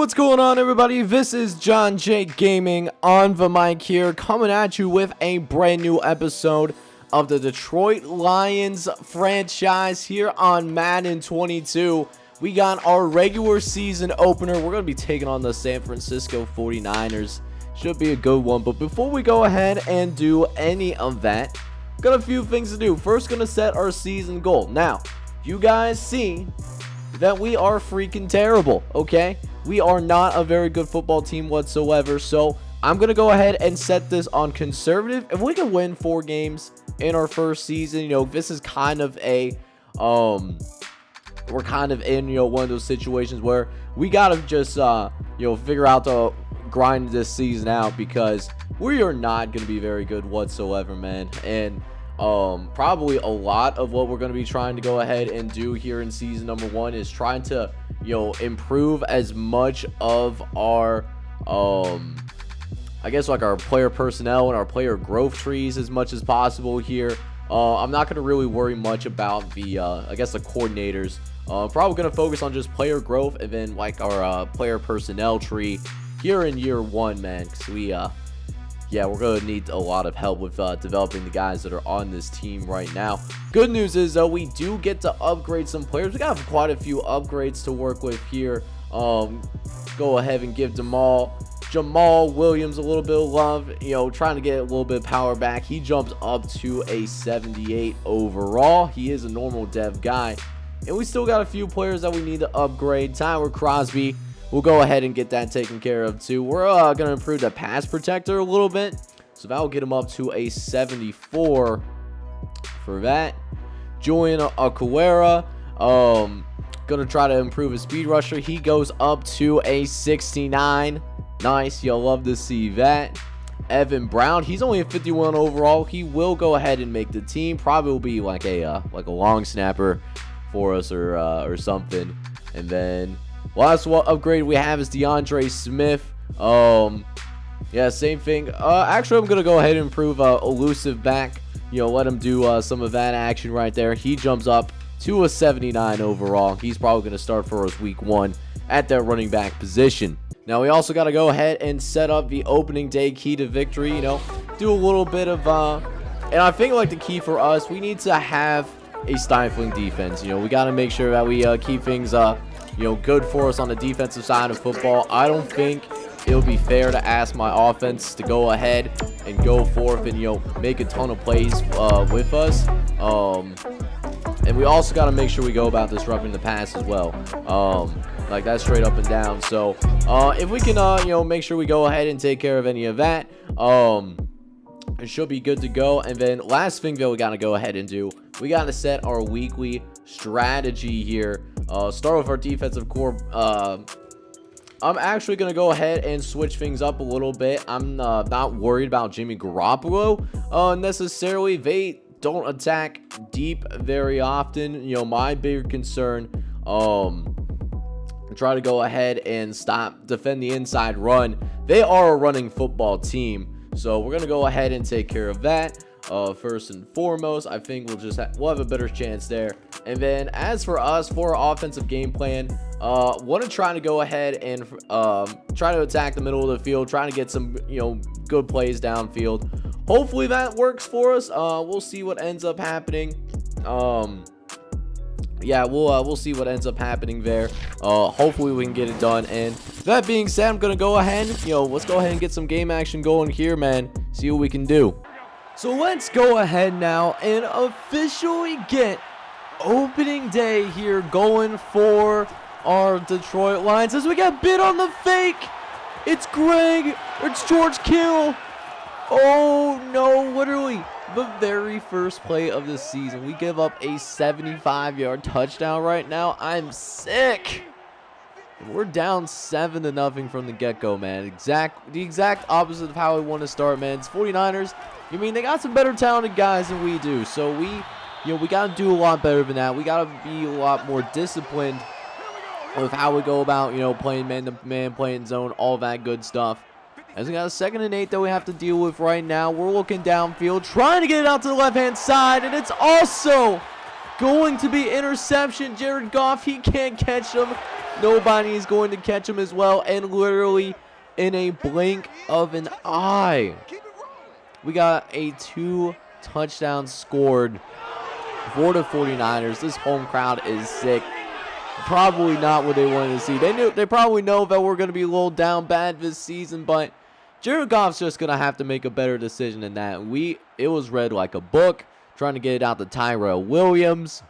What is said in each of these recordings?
What's going on, everybody? This is John J Gaming on the mic here, coming at you with a brand new episode of the Detroit Lions franchise here on Madden 22. We got our regular season opener. We're going to be taking on the San Francisco 49ers. Should be a good one. But before we go ahead and do any of that, got a few things to do. First, going to set our season goal. Now, you guys see that we are freaking terrible, okay? We are not a very good football team whatsoever, so I'm going to go ahead and set this on conservative. If we can win 4 games in our first season, you know, this is kind of a, we're kind of in, you know, one of those situations where we got to just, you know, figure out to grind this season out, because we are not going to be very good whatsoever, man. And probably a lot of what we're going to be trying to go ahead and do here in season number 1 is trying to, you know, improve as much of our I guess like our player personnel and our player growth trees as much as possible here. I'm not going to really worry much about the I guess the coordinators. Probably going to focus on just player growth and then like our player personnel tree here in year 1, man, because we yeah, we're going to need a lot of help with developing the guys that are on this team right now. Good news is, though, we do get to upgrade some players. We got quite a few upgrades to work with here. Go ahead and give Jamal Williams a little bit of love, you know, trying to get a little bit of power back. He jumps up to a 78 overall. He is a normal dev guy. And we still got a few players that we need to upgrade. Tyler Crosby, we'll go ahead and get that taken care of too. We're going to improve the pass protector a little bit, so that will get him up to a 74 for that. Julian Acuera, going to try to improve his speed rusher. He goes up to a 69. Nice, you'll love to see that. Evan Brown, he's only a 51 overall. He will go ahead and make the team. Probably will be like a long snapper for us or something. And then last upgrade we have is DeAndre Smith. Yeah, same thing. Actually, I'm gonna go ahead and improve elusive back. You know, let him do some of that action right there. He jumps up to a 79 overall. He's probably gonna start for us week 1 at that running back position. Now we also got to go ahead and set up the opening day key to victory. You know, do a little bit of and I think like the key for us, we need to have a stifling defense. You know, we got to make sure that we keep things you know, good for us on the defensive side of football. I don't think it would be fair to ask my offense to go ahead and go forth and, you know, make a ton of plays with us. And we also got to make sure we go about disrupting the pass as well. Like that straight up and down. So if we can, you know, make sure we go ahead and take care of any of that, it should be good to go. And then last thing that we got to go ahead and do, we got to set our weekly strategy here. Start with our defensive core. I'm actually going to go ahead and switch things up a little bit. I'm not worried about Jimmy Garoppolo necessarily. They don't attack deep very often. You know, my bigger concern, try to go ahead and defend the inside run. They are a running football team, so we're going to go ahead and take care of that. First and foremost, I think we'll have a better chance there. And then as for us, for our offensive game plan, want to try to go ahead and try to attack the middle of the field, trying to get some, you know, good plays downfield. Hopefully that works for us. We'll see what ends up happening. Yeah, we'll see what ends up happening there. Hopefully we can get it done. And that being said, I'm gonna go ahead, you know, let's go ahead and get some game action going here, man. See what we can do. So let's go ahead now and officially get opening day here going for our Detroit Lions, as we got bit on the fake. It's Greg, or it's George Kittle. Oh no, literally the very first play of the season, we give up a 75-yard touchdown right now. I'm sick. We're down 7-0 from the get-go, man. The exact opposite of how we want to start, man. It's 49ers. I mean, they got some better talented guys than we do, so we got to do a lot better than that. We got to be a lot more disciplined with how we go about, you know, playing man-to-man, playing zone, all that good stuff. As we got a 2nd and 8 that we have to deal with right now. We're looking downfield, trying to get it out to the left-hand side, and it's also going to be interception. Jared Goff, he can't catch him. Nobody is going to catch him as well. And literally in a blink of an eye, we got a 2 touchdowns scored for the 49ers. This home crowd is sick. Probably not what they wanted to see. They probably know that we're going to be a little down bad this season, but Jared Goff's just going to have to make a better decision than that. It was read like a book, trying to get it out to Terrell Williams.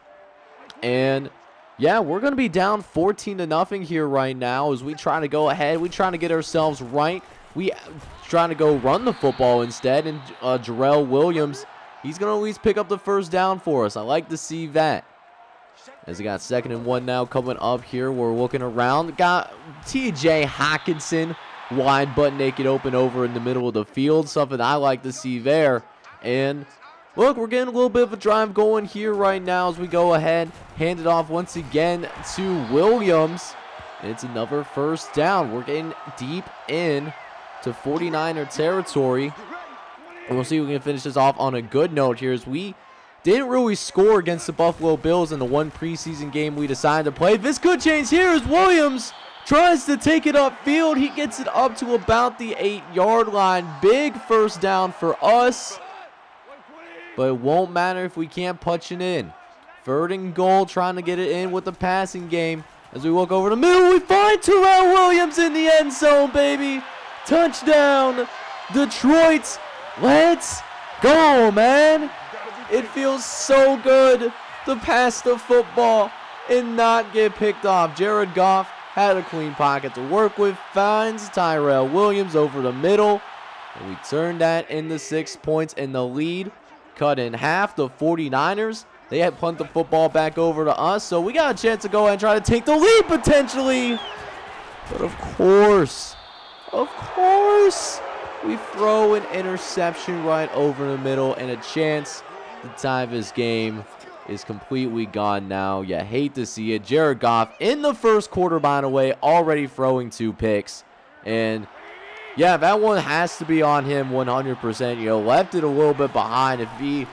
And yeah, we're going to be down 14-0 here right now as we try to go ahead. We trying to get ourselves right. We trying to go run the football instead. And Terrell Williams, he's going to at least pick up the first down for us. I like to see that. As he got 2nd and 1 now coming up here. We're looking around. Got T.J. Hockenson wide butt naked open over in the middle of the field. Something I like to see there. And look, we're getting a little bit of a drive going here right now as we go ahead. Hand it off once again to Williams. And it's another first down. We're getting deep in to 49er territory. And we'll see if we can finish this off on a good note here as we didn't really score against the Buffalo Bills in the one preseason game we decided to play. This could change here as Williams tries to take it upfield. He gets it up to about the 8-yard line. Big first down for us. But it won't matter if we can't punch it in. 3rd and goal, trying to get it in with the passing game. As we look over the middle, we find Terrell Williams in the end zone, baby. Touchdown, Detroit. Let's go, man. It feels so good to pass the football and not get picked off. Jared Goff had a clean pocket to work with. Finds Terrell Williams over the middle. And we turn that into 6 points in the lead. Cut in half. The 49ers, they had punt the football back over to us. So we got a chance to go ahead and try to take the lead potentially. But of course, we throw an interception right over the middle and a chance. The time of this game is completely gone now. You hate to see it. Jared Goff in the first quarter, by the way, already throwing 2 picks. And yeah, that one has to be on him 100%. You know, left it a little bit behind. If he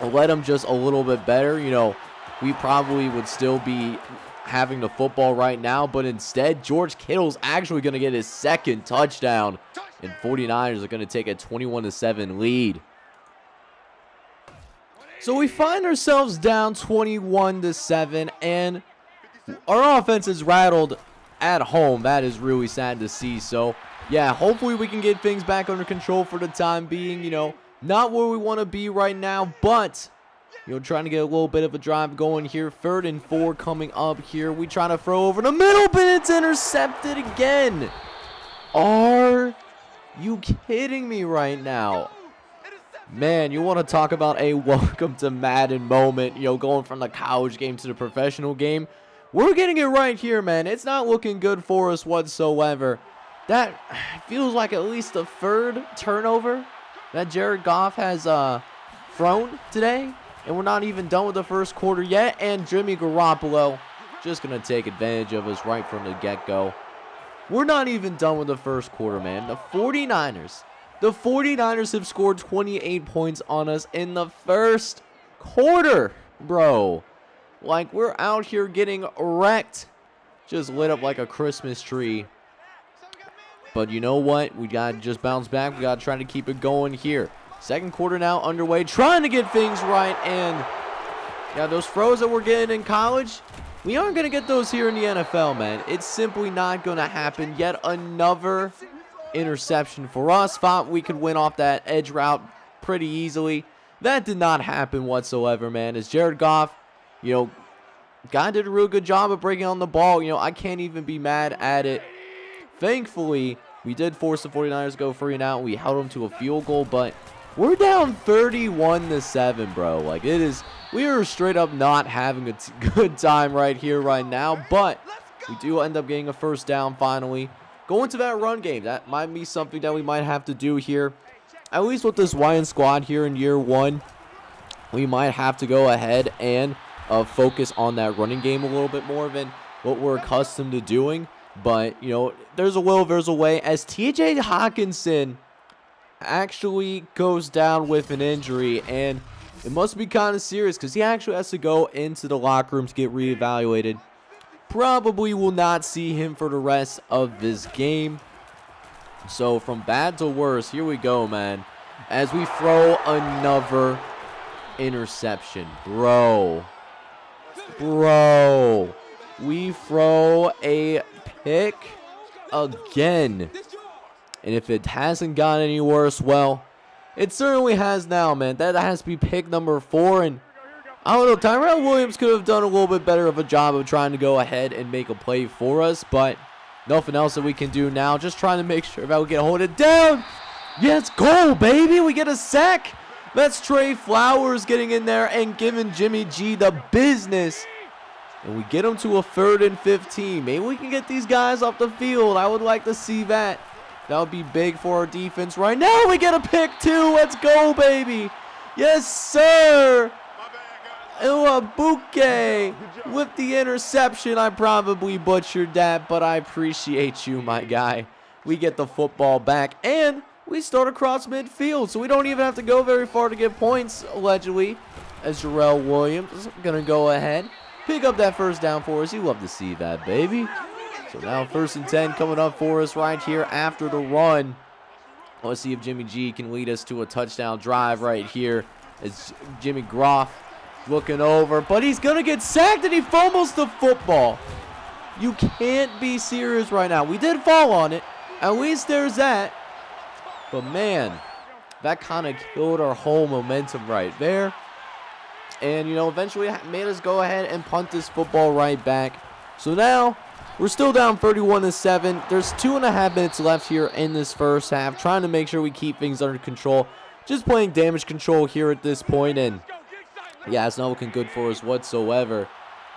let him just a little bit better, you know, we probably would still be having the football right now. But instead, George Kittle's actually going to get his 2nd touchdown. And 49ers are going to take a 21-7 lead. So we find ourselves down 21-7, and our offense is rattled at home. That is really sad to see. So, yeah, hopefully we can get things back under control for the time being. You know, not where we want to be right now, but, you know, trying to get a little bit of a drive going here. 3rd and 4 coming up here. We try to throw over the middle, but it's intercepted again. Are you kidding me right now? Man, you want to talk about a welcome to Madden moment, you know, going from the college game to the professional game. We're getting it right here, man. It's not looking good for us whatsoever. That feels like at least the 3rd turnover that Jared Goff has thrown today. And we're not even done with the first quarter yet. And Jimmy Garoppolo just going to take advantage of us right from the get-go. We're not even done with the first quarter, man. The 49ers have scored 28 points on us in the first quarter, bro. Like, we're out here getting wrecked. Just lit up like a Christmas tree. But you know what? We got to just bounce back. We got to try to keep it going here. 2nd quarter now underway. Trying to get things right. And, yeah, those throws that we're getting in college, we aren't going to get those here in the NFL, man. It's simply not going to happen. Yet another interception for us. Thought we could win off that edge route pretty easily. That did not happen whatsoever, man. As Jared Goff, you know, guy did a real good job of breaking on the ball. You know, I can't even be mad at it. Thankfully, we did force the 49ers to go 3 and out. We held them to a field goal, but we're down 31-7, bro. Like, it is, we are straight up not having a good time right here, right now, but we do end up getting a first down finally. Going to that run game, that might be something that we might have to do here. At least with this Lions squad here in year 1, we might have to go ahead and focus on that running game a little bit more than what we're accustomed to doing. But, you know, there's a will, there's a way. As T.J. Hockenson actually goes down with an injury, and it must be kind of serious because he actually has to go into the locker room to get reevaluated. probably will not see him for the rest of this game. So from bad to worse, here we go, man, as we throw another interception. Bro, we throw a pick again. And if it hasn't gotten any worse, well, it certainly has now, man. That has to be pick number 4. And I don't know, Terrell Williams could have done a little bit better of a job of trying to go ahead and make a play for us, but nothing else that we can do now. Just trying to make sure that we can hold it down. Yes, goal, baby. We get a sack. That's Trey Flowers getting in there and giving Jimmy G the business. And we get him to a 3rd and 15. Maybe we can get these guys off the field. I would like to see that. That would be big for our defense. Right now, we get a pick 2. Let's go, baby. Yes, sir. Iwabuke with the interception. I probably butchered that, but I appreciate you, my guy. We get the football back, and we start across midfield, so we don't even have to go very far to get points, allegedly, as Terrell Williams is going to go ahead, pick up that first down for us. You love to see that, baby. So now 1st and 10 coming up for us right here after the run. Let's see if Jimmy G can lead us to a touchdown drive right here as Jimmy Groff looking over, but he's going to get sacked and he fumbles the football. You can't be serious right now. We did fall on it. At least there's that. But, man, that kind of killed our whole momentum right there. And, you know, eventually made us go ahead and punt this football right back. So now we're still down 31-7. There's 2.5 minutes left here in this first half. Trying to make sure we keep things under control. Just playing damage control here at this point. And yeah, it's not looking good for us whatsoever.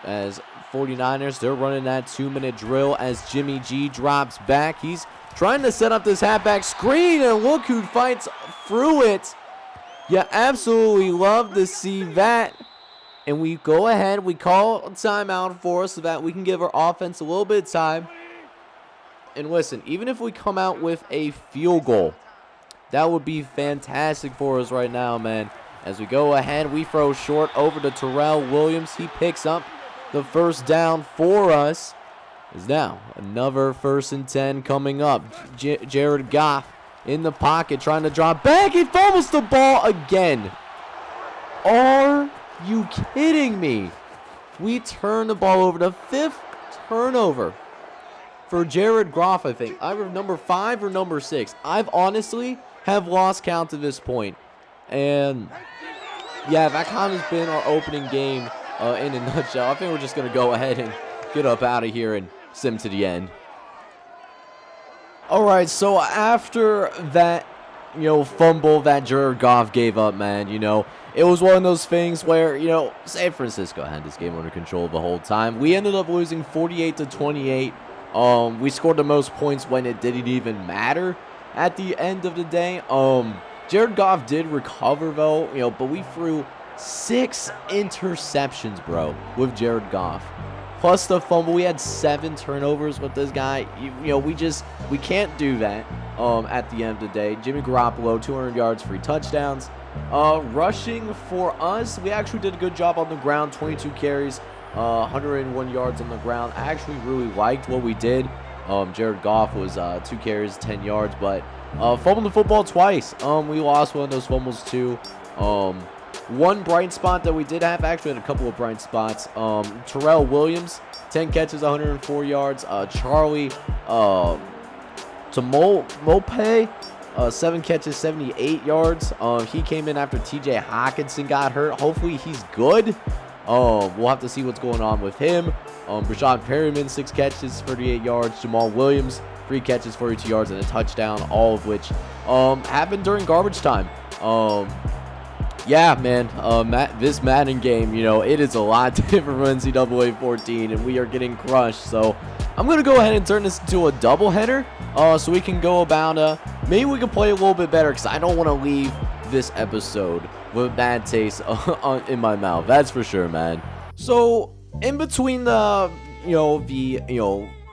As 49ers, they're running that 2-minute drill as Jimmy G drops back. He's trying to set up this halfback screen, and look who fights through it. You absolutely love to see that. And we go ahead, we call a timeout for us so that we can give our offense a little bit of time. And listen, even if we come out with a field goal, that would be fantastic for us right now, man. As we go ahead, we throw short over to Terrell Williams. He picks up the first down for us. Is now another 1st and 10 coming up. Jared Goff in the pocket trying to drop back. He fumbles the ball again. Are you kidding me? We turn the ball over. The 5th turnover for Jared Goff, I think. Either number 5 or number 6. I've honestly have lost count at this point. And yeah, that kind of has been our opening game in a nutshell. I think we're just going to go ahead and get up out of here and sim to the end. All right, so after that, you know, fumble that Jared Goff gave up, man, you know, it was one of those things where, you know, San Francisco had this game under control the whole time. We ended up losing 48-28. We scored the most points when it didn't even matter at the end of the day. Jared Goff did recover, though, you know, but we threw 6 interceptions, bro, with Jared Goff. Plus the fumble, we had 7 turnovers with this guy. You know, we can't do that at the end of the day. Jimmy Garoppolo, 200 yards, 3 touchdowns. Rushing for us, we actually did a good job on the ground, 22 carries, 101 yards on the ground. I actually really liked what we did. Jared Goff was 2 carries, 10 yards, but fumbled the football twice. We lost one of those fumbles too. One bright spot that we did have, actually had a couple of bright spots. Terrell Williams, 10 catches, 104 yards. Charlie Tamope, 7 catches, 78 yards. He came in after TJ Hawkinson got hurt. Hopefully he's good. We'll have to see what's going on with him. Brashad Perryman, 6 catches, 38 yards. Jamal Williams, 3 catches, 42 yards, and a touchdown, all of which happened during garbage time. Yeah, man, this Madden game, you know, it is a lot different from NCAA 14, and we are getting crushed. So I'm going to go ahead and turn this into a doubleheader so we can go about, maybe we can play a little bit better because I don't want to leave this episode with a bad taste in my mouth. That's for sure, man. So in between the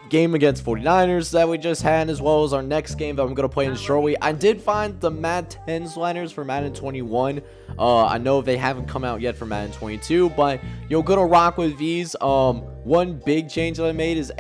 game against 49ers that we just had, as well as our next game that I'm going to play in shortly. I did find the Madden 10 sliders for Madden 21. I know they haven't come out yet for Madden 22, but you're going to rock with these. One big change that I made is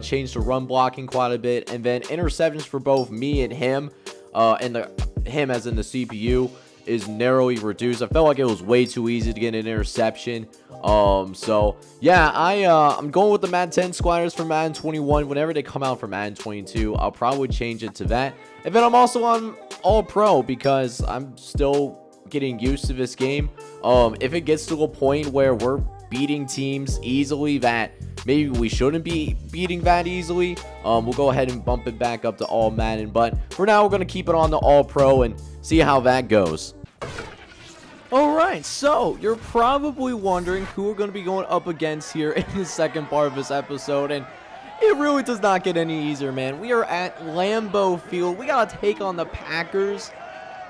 change to run blocking quite a bit, and then interceptions for both me and him, him as in the CPU, is narrowly reduced. I felt like it was way too easy to get an interception. So yeah, I'm going with the Madden 10 squatters for Madden 21. Whenever they come out for Madden 22, I'll probably change it to that. And then I'm also on All Pro because I'm still getting used to this game. If it gets to a point where we're beating teams easily that maybe we shouldn't be beating that easily, we'll go ahead and bump it back up to All Madden. But for now, we're going to keep it on the All Pro and see how that goes. Alright, so you're probably wondering who we're going to be going up against here in the second part of this episode, and it really does not get any easier, man. We are at Lambeau Field. We got to take on the Packers.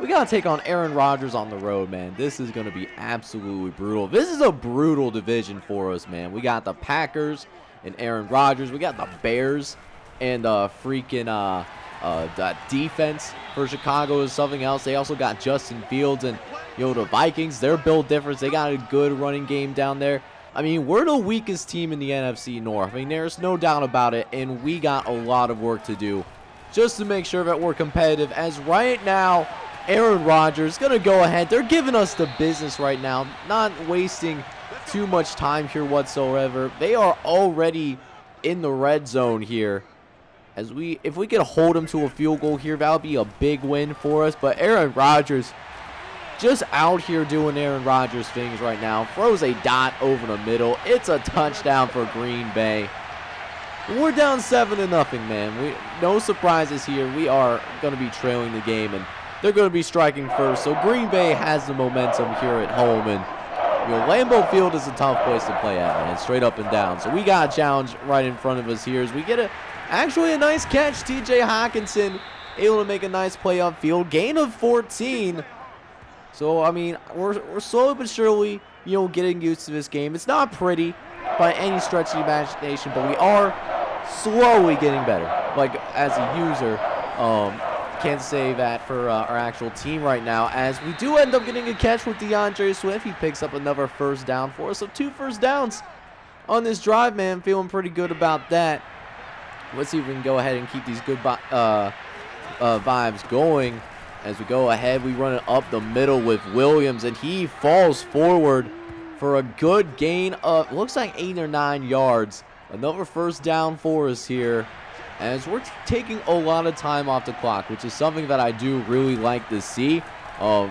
We got to take on Aaron Rodgers on the road, man. This is going to be absolutely brutal. This is a brutal division for us, man. We got the Packers and Aaron Rodgers. We got the Bears and freaking the defense for Chicago is something else. They also got Justin Fields, and the Vikings, they're built different. They got a good running game down there. I mean, we're the weakest team in the NFC North. I mean, there's no doubt about it, and we got a lot of work to do just to make sure that we're competitive. As right now, Aaron Rodgers is going to go ahead. They're giving us the business right now, not wasting too much time here whatsoever. They are already in the red zone here. If we could hold them to a field goal here, that would be a big win for us. But Aaron Rodgers just out here doing Aaron Rodgers things right now. Throws a dot over the middle. It's a touchdown for Green Bay. We're down 7-0, man. No surprises here. We are going to be trailing the game, and they're going to be striking first. So Green Bay has the momentum here at home, and Lambeau Field is a tough place to play at, man. Straight up and down. So we got a challenge right in front of us here as we get actually a nice catch. TJ Hawkinson able to make a nice play upfield. Gain of 14. So, I mean, we're slowly but surely, getting used to this game. It's not pretty by any stretch of the imagination, but we are slowly getting better. Like, as a user, can't say that for our actual team right now, as we do end up getting a catch with DeAndre Swift. He picks up another first down for us. So 2 first downs on this drive, man. Feeling pretty good about that. Let's see if we can go ahead and keep these good vibes going. As we go ahead, we run it up the middle with Williams, and he falls forward for a good gain of, looks like 8 or 9 yards. Another first down for us here, as we're taking a lot of time off the clock, which is something that I do really like to see.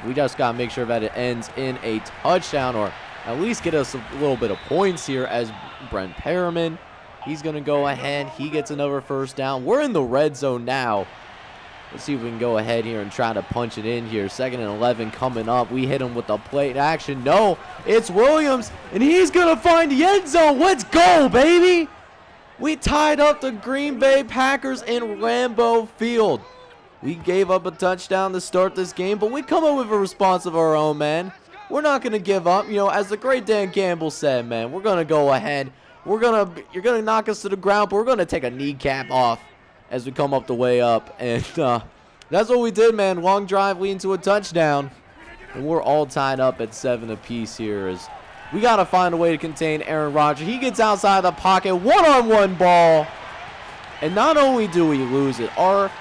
We just got to make sure that it ends in a touchdown, or at least get us a little bit of points here, as Brent Perriman, he's going to go ahead. He gets another first down. We're in the red zone now. Let's see if we can go ahead here and try to punch it in here. 2nd and 11 coming up. We hit him with the plate action. No, it's Williams, and he's going to find the end zone. Let's go, baby. We tied up the Green Bay Packers in Lambeau Field. We gave up a touchdown to start this game, but we come up with a response of our own, man. We're not going to give up. As the great Dan Campbell said, man, we're going to go ahead. You're going to knock us to the ground, but we're going to take a kneecap off as we come up the way up. And that's what we did, man. Long drive leading to a touchdown. And we're all tied up at 7 apiece here. As we got to find a way to contain Aaron Rodgers. He gets outside the pocket. One-on-one ball. And not only do we lose it, our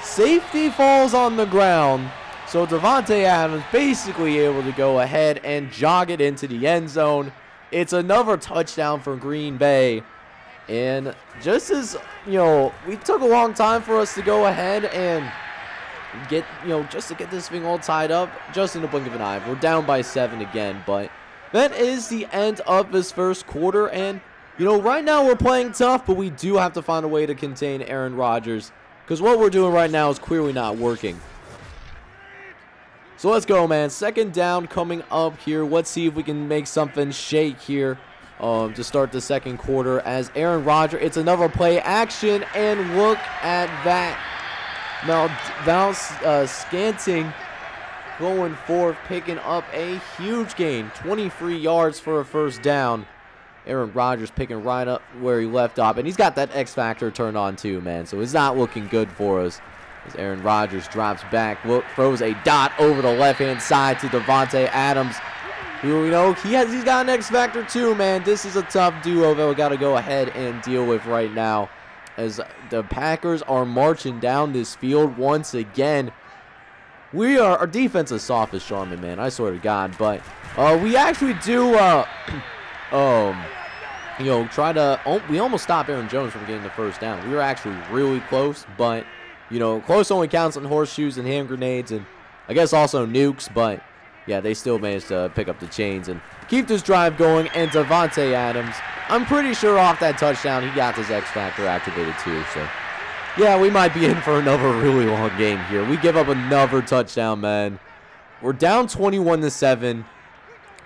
safety falls on the ground. So Devontae Adams basically able to go ahead and jog it into the end zone. It's another touchdown for Green Bay. And just as, we took a long time for us to go ahead and get, just to get this thing all tied up, just in the blink of an eye. We're down by 7 again, but that is the end of this first quarter. And, right now we're playing tough, but we do have to find a way to contain Aaron Rodgers, because what we're doing right now is clearly not working. So let's go, man. 2nd down coming up here. Let's see if we can make something shake here. To start the second quarter, as Aaron Rodgers, it's another play action, and look at that. Now Scanting going forth, picking up a huge gain, 23 yards for a first down. Aaron Rodgers picking right up where he left off. And he's got that X Factor turned on too, man. So it's not looking good for us. As Aaron Rodgers drops back, throws a dot over the left-hand side to Davante Adams. Who, he's got an X Factor too, man. This is a tough duo that we got to go ahead and deal with right now. As the Packers are marching down this field once again. Our defense is soft as Charmin, man. I swear to God. But we actually do, we almost stopped Aaron Jones from getting the first down. We were actually really close, but, close only counts on horseshoes and hand grenades and I guess also nukes, but, yeah, they still managed to pick up the chains and keep this drive going. And Davante Adams, I'm pretty sure off that touchdown, he got his X Factor activated too, so. Yeah, we might be in for another really long game here. We give up another touchdown, man. We're down 21-7.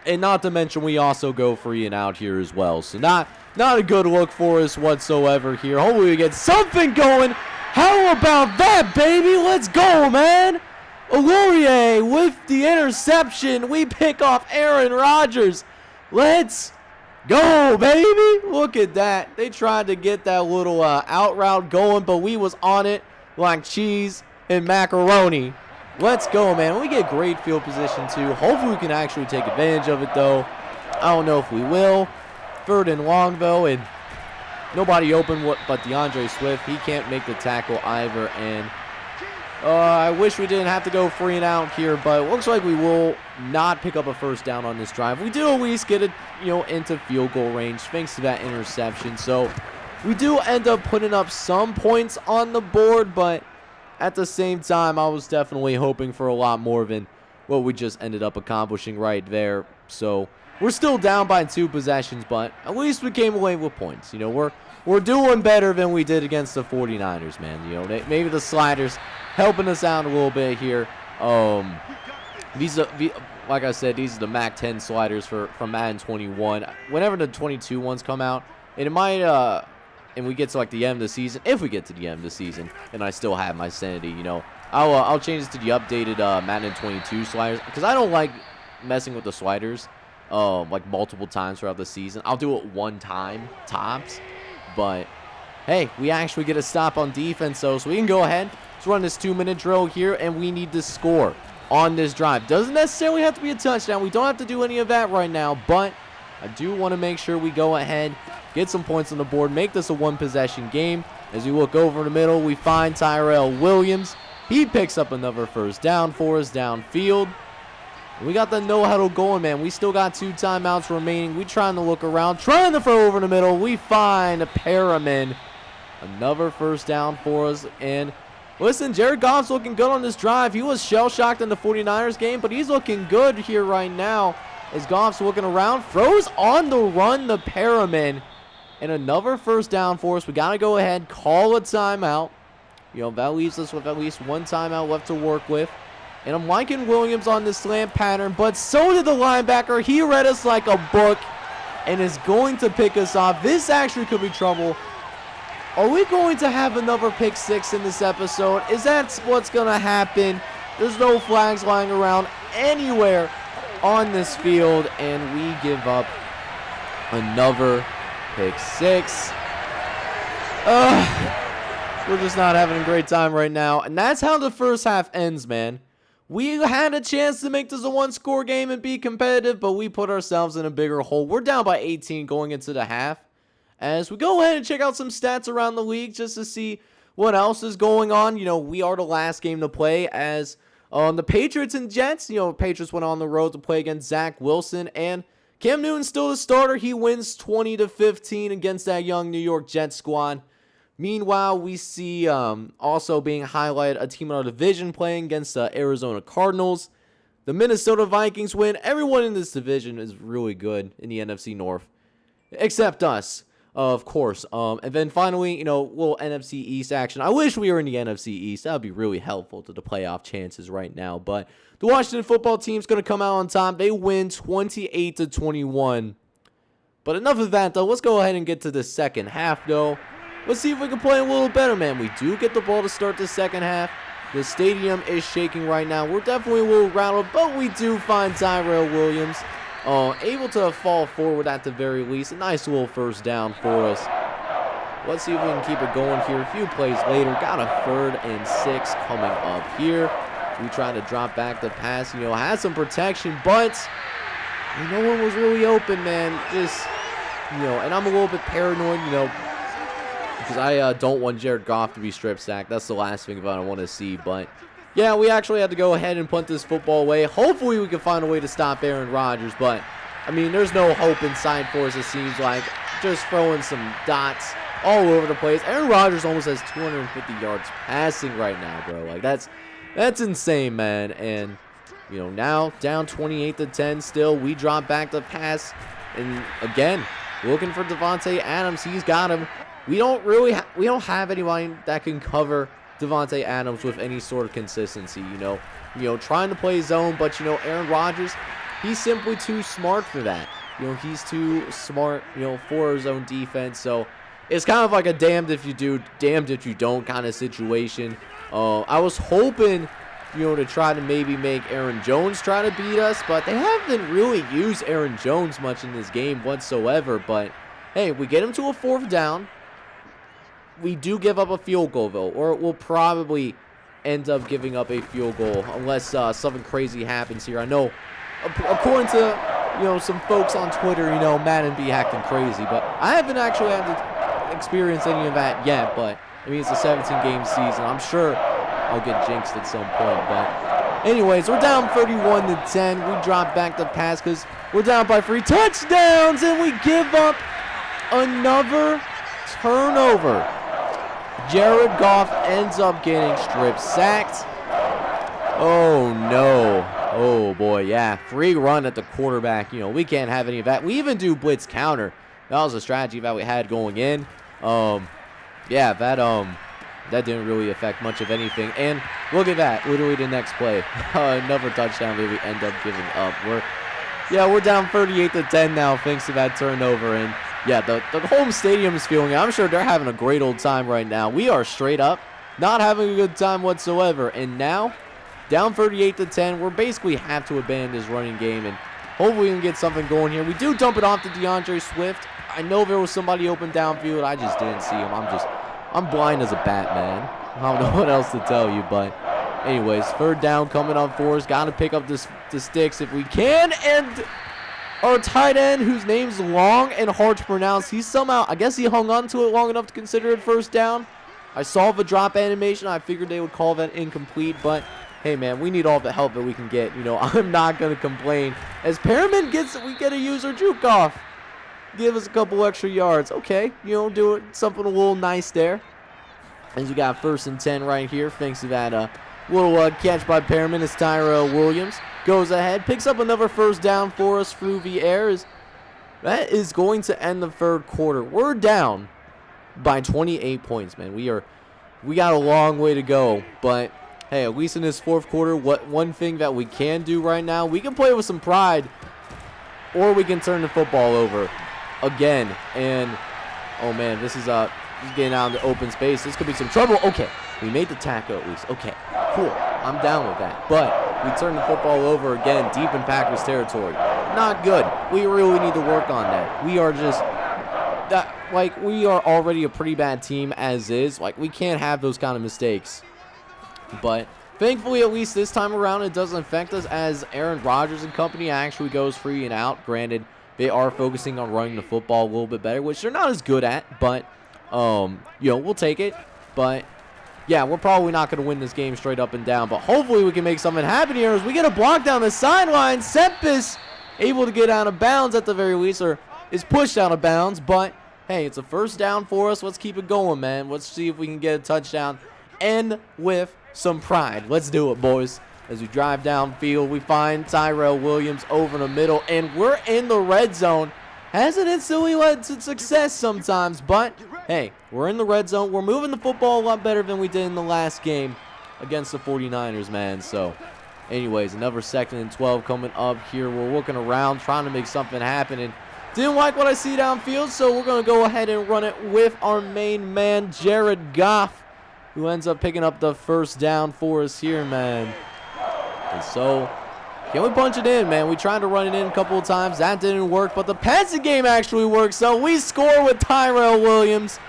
And not to mention, we also go 3 and out here as well. So not a good look for us whatsoever here. Hopefully we get something going. How about that, baby? Let's go, man. Laurier with the interception. We pick off Aaron Rodgers. Let's go, baby. Look at that. They tried to get that little out route going, but we was on it like cheese and macaroni. Let's go, man. We get great field position, too. Hopefully, we can actually take advantage of it, though. I don't know if we will. 3rd and long, though, and nobody open but DeAndre Swift. He can't make the tackle either, and I wish we didn't have to go 3 and out here, but it looks like we will not pick up a first down on this drive. We do at least get it, into field goal range thanks to that interception. So we do end up putting up some points on the board, but at the same time, I was definitely hoping for a lot more than what we just ended up accomplishing right there. So we're still down by 2 possessions, but at least we came away with points. We're doing better than we did against the 49ers, man. Maybe the sliders helping us out a little bit here. These are, like I said, these are the MAC 10 sliders from Madden 21. Whenever the 22 ones come out, and it might and we get to like the end of the season, if we get to the end of the season, and I still have my sanity, I'll change it to the updated Madden 22 sliders, because I don't like messing with the sliders like multiple times throughout the season. I'll do it one time tops, but hey, we actually get a stop on defense, though, so we can go ahead. Let's run this 2-minute drill here, and we need to score on this drive. Doesn't necessarily have to be a touchdown. We don't have to do any of that right now, but I do want to make sure we go ahead, get some points on the board, make this a 1-possession game. As we look over the middle, we find Terrell Williams. He picks up another first down for us downfield. We got the no-huddle going, man. We still got 2 timeouts remaining. We trying to look around, trying to throw over the middle. We find Perriman. Another first down for us. And listen, Jared Goff's looking good on this drive. He was shell-shocked in the 49ers game, but he's looking good here right now. As Goff's looking around, throws on the run the Perriman. And another first down for us. We got to go ahead, call a timeout. That leaves us with at least 1 timeout left to work with. And I'm liking Williams on this slant pattern, but so did the linebacker. He read us like a book and is going to pick us off. This actually could be trouble. Are we going to have another pick 6 in this episode? Is that what's going to happen? There's no flags lying around anywhere on this field, and we give up another pick 6. We're just not having a great time right now, and that's how the first half ends, man. We had a chance to make this a 1-score game and be competitive, but we put ourselves in a bigger hole. We're down by 18 going into the half. As we go ahead and check out some stats around the league just to see what else is going on. We are the last game to play as the Patriots and Jets. Patriots went on the road to play against Zach Wilson, and Cam Newton's still the starter. He wins 20-15 against that young New York Jets squad. Meanwhile, we see also being highlighted a team in our division playing against the Arizona Cardinals. The Minnesota Vikings win. Everyone in this division is really good in the NFC North, except us, of course. And then finally, little NFC East action. I wish we were in the NFC East. That would be really helpful to the playoff chances right now. But the Washington football team's going to come out on top. They win 28-21. But enough of that, though. Let's go ahead and get to the second half, though. Let's see if we can play a little better, man. We do get the ball to start the second half. The stadium is shaking right now. We're definitely a little rattled, but we do find Terrell Williams. able to fall forward at the very least. A nice little first down for us. Let's see if we can keep it going here. A few plays later, got a 3rd and 6 coming up here. We try to drop back the pass, had some protection, but no one was really open, man. Just, and I'm a little bit paranoid, because I don't want Jared Goff to be strip sacked. That's the last thing I want to see, but yeah, we actually had to go ahead and punt this football away. Hopefully we can find a way to stop Aaron Rodgers, but I mean, there's no hope in sight for us, it seems like. Just throwing some dots all over the place. Aaron Rodgers almost has 250 yards passing right now, bro. Like, that's insane, man. And, now down 28-10 still. We drop back the pass. And, again, looking for Davante Adams. He's got him. We don't have anybody that can cover Davante Adams with any sort of consistency, trying to play zone, but, Aaron Rodgers, he's simply too smart for that. He's too smart, for his own defense. So it's kind of like a damned if you do, damned if you don't kind of situation. I was hoping, to try to maybe make Aaron Jones try to beat us, but they haven't really used Aaron Jones much in this game whatsoever. But hey, we get him to a 4th down. We do give up a field goal, though, or we'll probably end up giving up a field goal unless something crazy happens here. I know, according to some folks on Twitter, Madden be acting crazy, but I haven't actually had to experience any of that yet. But I mean, it's a 17-game season. I'm sure I'll get jinxed at some point. But anyways, we're down 31-10. We drop back the pass because we're down by 3 touchdowns, and we give up another turnover. Jared Goff ends up getting strip sacked. Oh no. Oh boy, yeah. Free run at the quarterback. We can't have any of that. We even do blitz counter. That was a strategy that we had going in. Yeah, that didn't really affect much of anything. And look at that. Literally the next play. Another touchdown that we end up giving up. We're down 38-10 now thanks to that turnover. And yeah, the home stadium is feeling it. I'm sure they're having a great old time right now. We are straight up not having a good time whatsoever. And now, down 38-10, we're basically have to abandon this running game. And hopefully we can get something going here. We do dump it off to DeAndre Swift. I know there was somebody open downfield. I just didn't see him. I'm blind as a bat, man. I don't know what else to tell you. But anyways, 3rd down coming up for us. Got to pick up the sticks if we can. And our tight end, whose name's long and hard to pronounce, he somehow, I guess he hung on to it long enough to consider it 1st down. I saw the drop animation. I figured they would call that incomplete, but hey, man, we need all the help that we can get. I'm not going to complain. As Perriman we get a user juke off. Give us a couple extra yards. Okay, do it something a little nice there. As we got 1st and 10 right here, thanks to that little catch by Perriman as Terrell Williams goes ahead, picks up another 1st down for us through the air. That is going to end the 3rd quarter. We're down by 28 points, man. We got a long way to go, but hey, at least in this 4th quarter, one thing that we can do right now, we can play with some pride, or we can turn the football over again. And oh man, this is getting out into open space. This could be some trouble. Okay, we made the tackle at least. Okay, cool. I'm down with that. But we turn the football over again, deep in Packers territory. Not good. We really need to work on that. We are just we are already a pretty bad team as is. We can't have those kind of mistakes. But thankfully, at least this time around, it doesn't affect us as Aaron Rodgers and company actually goes free and out. Granted, they are focusing on running the football a little bit better, which they're not as good at, but we'll take it. But yeah, we're probably not going to win this game straight up and down, but hopefully we can make something happen here as we get a block down the sideline. Sempis able to get out of bounds at the very least, or is pushed out of bounds, but hey, it's a 1st down for us. Let's keep it going, man. Let's see if we can get a touchdown and with some pride. Let's do it, boys. As we drive downfield, we find Terrell Williams over the middle, and we're in the red zone. Hasn't instantly led to success sometimes, but hey, we're in the red zone. We're moving the football a lot better than we did in the last game against the 49ers, man. So anyways, another 2nd and 12 coming up here. We're looking around, trying to make something happen, and didn't like what I see downfield, so we're going to go ahead and run it with our main man, Jared Goff, who ends up picking up the 1st down for us here, man. And so Can we punch it in, man? We tried to run it in a couple of times. That didn't work, but the passing game actually works. So we score with Terrell Williams.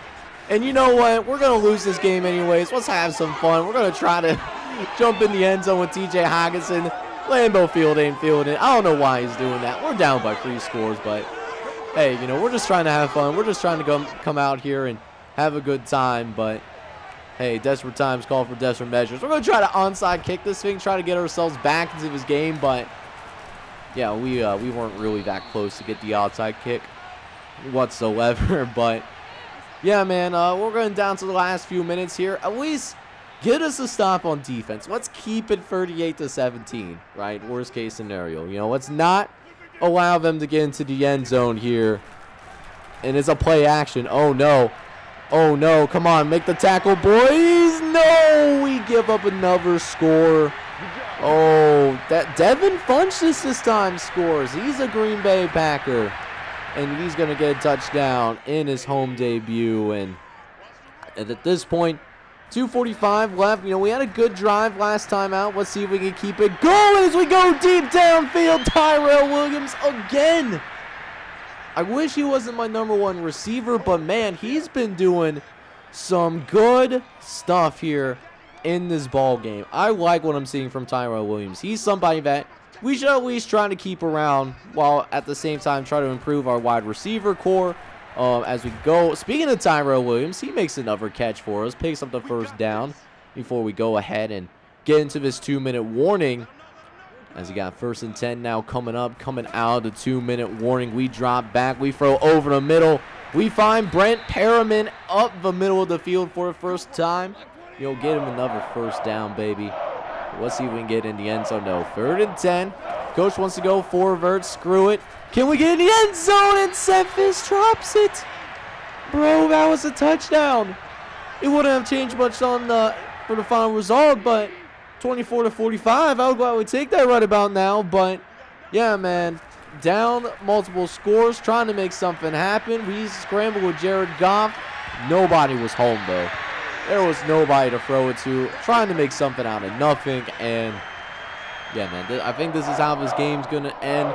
And you know what? We're going to lose this game anyways. Let's have some fun. We're going to try to jump in the end zone with TJ Hawkinson. Lambeau Field ain't fielding it. I don't know why he's doing that. We're down by 3 scores, but hey, you know, we're just trying to have fun. We're just trying to come out here and have a good time, but hey, desperate times call for desperate measures. We're going to try to onside kick this thing, try to get ourselves back into this game, but yeah, we weren't really that close to get the outside kick whatsoever, but yeah, man, we're going down to the last few minutes here. At least get us a stop on defense. Let's keep it 38-17, right? Worst case scenario. You know, let's not allow them to get into the end zone here. And it's a play action. Oh, no. Oh, no. Come on. Make the tackle, boys. No. We give up another score. Oh, that Devin Funchess this time scores. He's a Green Bay Packer. And he's going to get a touchdown in his home debut. And at this point, 2:45 left. You know, we had a good drive last time out. Let's see if we can keep it going as we go deep downfield. Terrell Williams again. I wish he wasn't my #1 receiver, but man, he's been doing some good stuff here in this ball game. I like what I'm seeing from Terrell Williams. He's somebody that we should at least try to keep around while at the same time try to improve our wide receiver core. As we go, speaking of Terrell Williams, he makes another catch for us, picks up the first down before we go ahead and get into this 2-minute warning. As he got 1st and 10 now coming up, coming out of the 2-minute warning. We drop back, we throw over the middle. We find Brent Perriman up the middle of the field for the first time. You'll get him another first down, baby. Let's see if we can get in the end zone. No, 3rd and 10. Coach wants to go forward. Screw it. Can we get in the end zone? And Cephas drops it. Bro, that was a touchdown. It wouldn't have changed much on for the final result, but 24-45. I would gladly take that right about now. But yeah, man, down multiple scores, trying to make something happen. We scrambled with Jared Goff. Nobody was home though. There was nobody to throw it to. Trying to make something out of nothing. And yeah, man, I think this is how this game's going to end.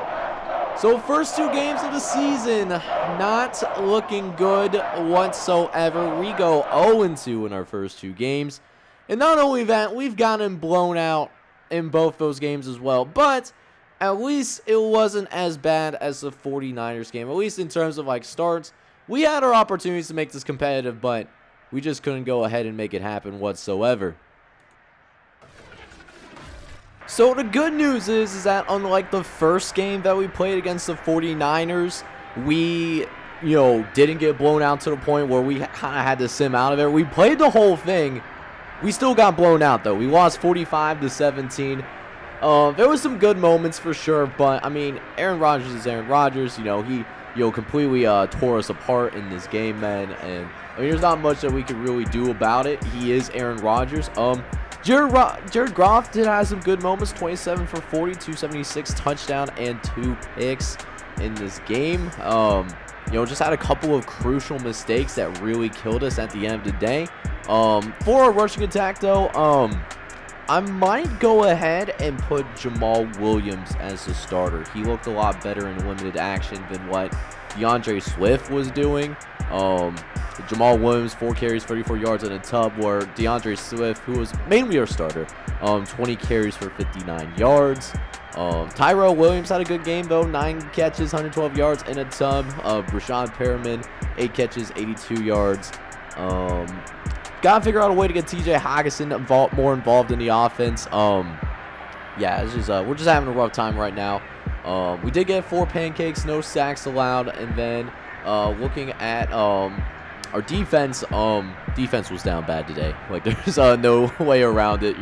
So first 2 games of the season, not looking good whatsoever. We go 0-2 in our first 2 games. And not only that, we've gotten blown out in both those games as well. But at least it wasn't as bad as the 49ers game. At least in terms of like starts, we had our opportunities to make this competitive, but we just couldn't go ahead and make it happen whatsoever. So the good news is that unlike the first game that we played against the 49ers, we, didn't get blown out to the point where we kind of had to sim out of it. We played the whole thing. We still got blown out, though. We lost 45-17. There was some good moments for sure, but, I mean, Aaron Rodgers is Aaron Rodgers. He completely tore us apart in this game, man. And, I mean, there's not much that we could really do about it. He is Aaron Rodgers. Jared Goff did have some good moments, 27 for 40, 276 touchdown, and 2 picks in this game. Just had a couple of crucial mistakes that really killed us at the end of the day. For our rushing attack, though, I might go ahead and put Jamal Williams as the starter. He looked a lot better in limited action than what DeAndre Swift was doing. Jamal Williams, 4 carries, 34 yards in a tub, where DeAndre Swift, who was mainly our starter, 20 carries for 59 yards. Terrell Williams had a good game, though, 9 catches, 112 yards in a tub. Brashad Perriman, 8 catches, 82 yards. Got to figure out a way to get TJ Hawkinson more involved in the offense. Yeah, it's just we're just having a rough time right now. We did get 4 pancakes, no sacks allowed, and then looking at our defense, defense was down bad today. Like, there's no way around it,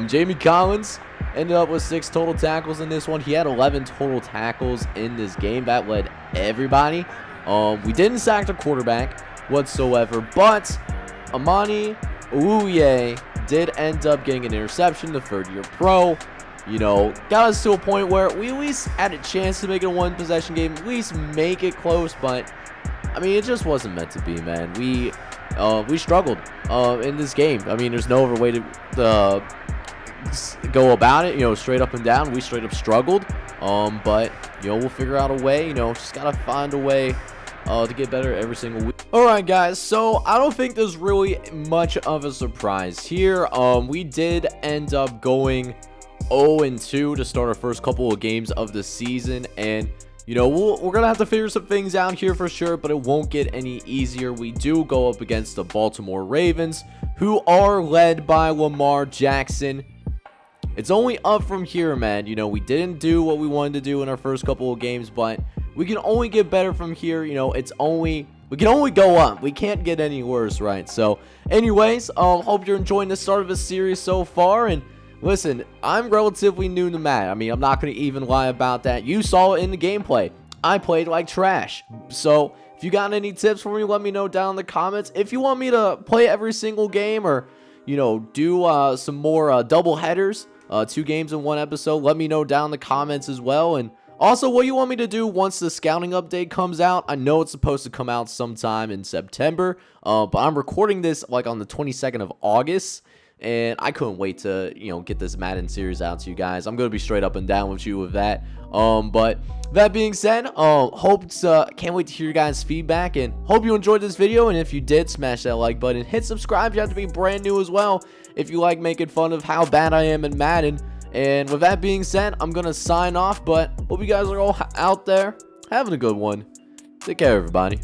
Jamie Collins ended up with 6 total tackles in this one. He had 11 total tackles in this game. That led everybody. We didn't sack the quarterback whatsoever, but Amani Ouye did end up getting an interception, the 3rd-year pro. Got us to a point where we at least had a chance to make it a 1-possession game, at least make it close, but I mean, it just wasn't meant to be, man. We struggled in this game. I mean, there's no other way to go about it, straight up and down. We straight up struggled, but we'll figure out a way. Just gotta find a way to get better every single week. Alright guys, so I don't think there's really much of a surprise here. We did end up going 0-2 to start our first couple of games of the season, and we're gonna have to figure some things out here for sure, but it won't get any easier. We do go up against the Baltimore Ravens, who are led by Lamar Jackson. It's only up from here, man. We didn't do what we wanted to do in our first couple of games, but we can only get better from here. We can only go up. We can't get any worse, right? So anyways, hope you're enjoying the start of the series so far. And listen, I'm relatively new to Madden. I mean, I'm not going to even lie about that. You saw it in the gameplay. I played like trash. So if you got any tips for me, let me know down in the comments. If you want me to play every single game, or do some more double headers, 2 games in 1 episode, let me know down in the comments as well. And also, what you want me to do once the scouting update comes out. I know it's supposed to come out sometime in September, but I'm recording this like on the 22nd of August, and I couldn't wait to get this Madden series out to you guys. I'm gonna be straight up and down with you with that. But that being said, can't wait to hear your guys' feedback, and hope you enjoyed this video. And if you did, smash that like button, hit subscribe. You have to be brand new as well if you like making fun of how bad I am in Madden. And with that being said, I'm gonna sign off, but hope you guys are all out there having a good one. Take care, everybody.